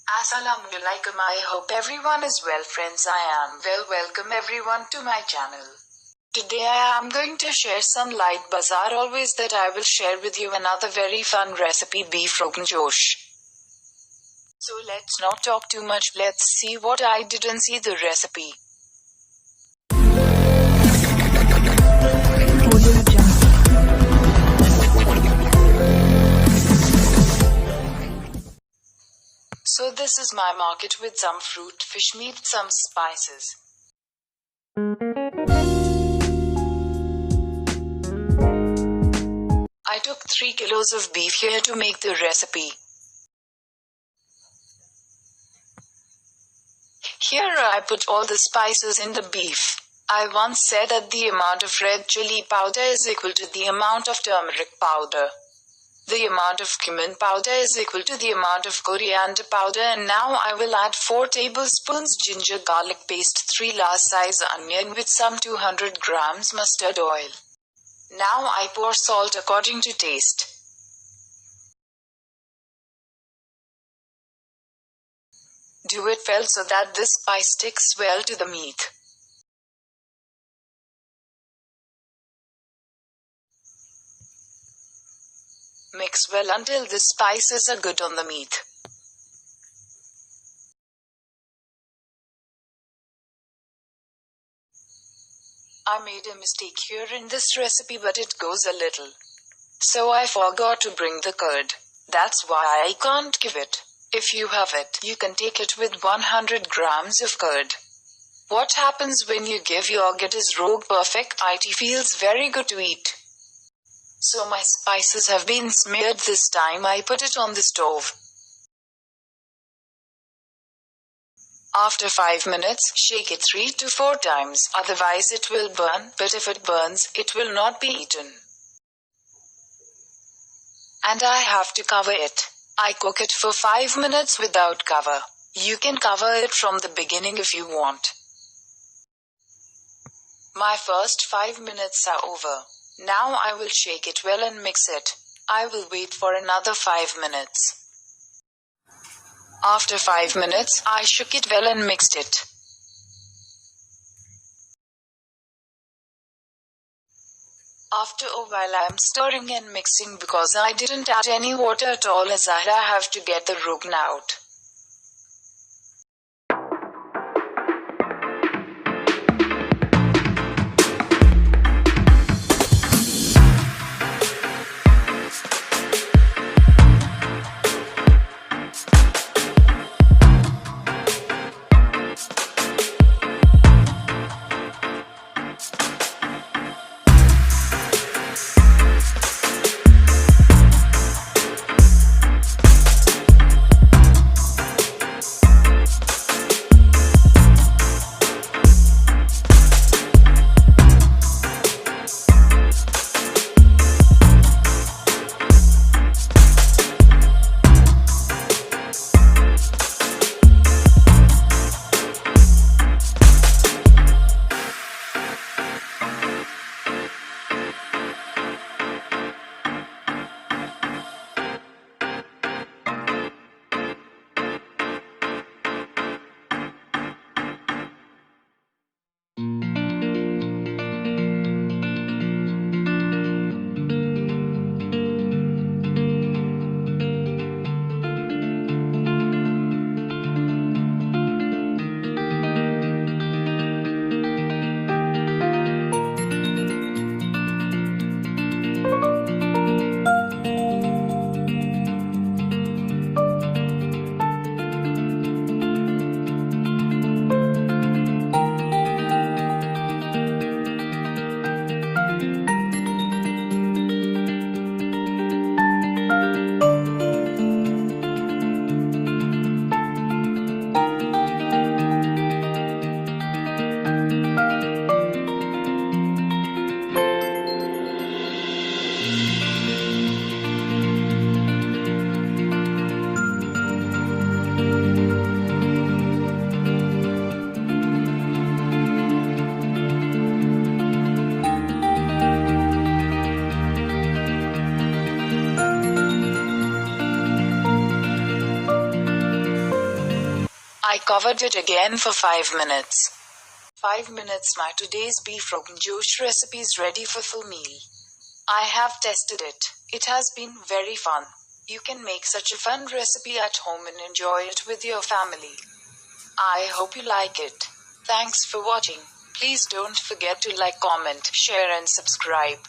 Assalamualaikum. I hope everyone is well, friends. I am well. Welcome everyone to my channel. Today I am going to share some light bazaar always that I will share with you another very fun recipe, beef Rogun Josh. So let's not talk too much. Let's see what I did and see the recipe. So this is my market with some fruit, fish meat, some spices. I took 3 kilos of beef here to make the recipe. Here I put all the spices in the beef. I once said that the amount of red chili powder is equal to the amount of turmeric powder. The amount of cumin powder is equal to the amount of coriander powder, and now I will add 4 tablespoons ginger garlic paste, 3 large size onion with some 200 grams mustard oil. Now I pour salt according to taste. Do it well so that this spice sticks well to the meat. Mix well until the spices are good on the meat. I made a mistake here in this recipe, but it goes a little. So I forgot to bring the curd. That's why I can't give it. If you have it, you can take it with 100 grams of curd. What happens when you give yogurt is Rogue perfect. It feels very good to eat. So my spices have been smeared. This time I put it on the stove. After 5 minutes, shake it 3 to 4 times, otherwise it will burn, but if it burns, it will not be eaten. And I have to cover it. I cook it for 5 minutes without cover. You can cover it from the beginning if you want. My first 5 minutes are over. Now I will shake it well and mix it. I will wait for another 5 minutes. After 5 minutes, I shook it well and mixed it. After a while I am stirring and mixing because I didn't add any water at all, as I have to get the Rogun out. I covered it again for 5 minutes. 5 minutes, my today's beef Rogun Josh recipe is ready for full meal. I have tested it. It has been very fun. You can make such a fun recipe at home and enjoy it with your family. I hope you like it. Thanks for watching. Please don't forget to like, comment, share and subscribe.